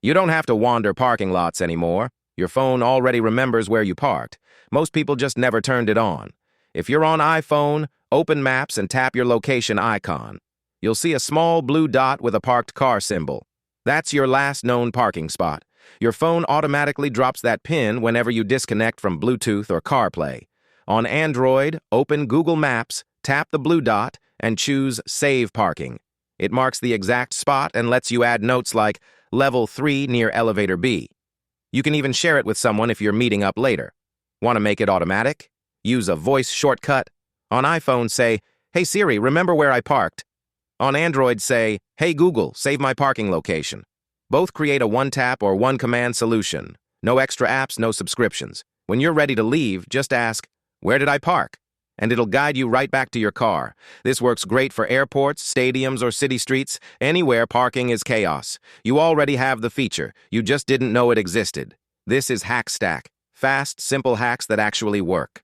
You don't have to wander parking lots anymore. Your phone already remembers where you parked. Most people just never turned it on. If you're on iPhone, open Maps and tap your location icon. You'll see a small blue dot with a parked car symbol. That's your last known parking spot. Your phone automatically drops that PIN whenever you disconnect from Bluetooth or CarPlay. On Android, open Google Maps, tap the blue dot, and choose Save Parking. It marks the exact spot and lets you add notes like Level 3 near Elevator B. You can even share it with someone if you're meeting up later. Want to make it automatic? Use a voice shortcut. On iPhone, say, "Hey Siri, remember where I parked?" On Android, say, "Hey Google, save my parking location." Both create a one-tap or one-command solution. No extra apps, no subscriptions. When you're ready to leave, just ask, "Where did I park?" And it'll guide you right back to your car. This works great for airports, stadiums, or city streets. Anywhere parking is chaos. You already have the feature. You just didn't know it existed. This is HackStack. Fast, simple hacks that actually work.